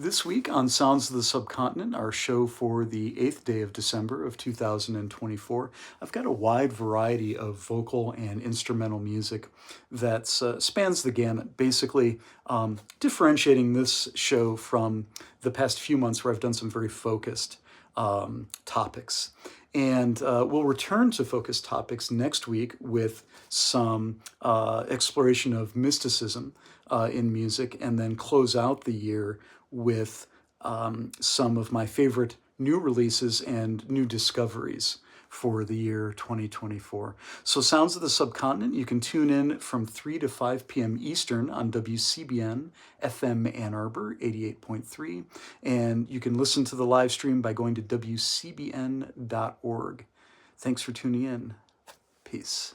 This week on Sounds of the Subcontinent, our show for the 8th day of December of 2024, I've got a wide variety of vocal and instrumental music that spans the gamut, basically differentiating this show from the past few months where I've done some very focused topics. And we'll return to focused topics next week with some exploration of mysticism in music, and then close out the year with some of my favorite new releases and new discoveries for the year 2024. So Sounds of the Subcontinent, you can tune in from 3 to 5 p.m. Eastern on WCBN FM Ann Arbor 88.3, and you can listen to the live stream by going to WCBN.org. Thanks for tuning in. Peace.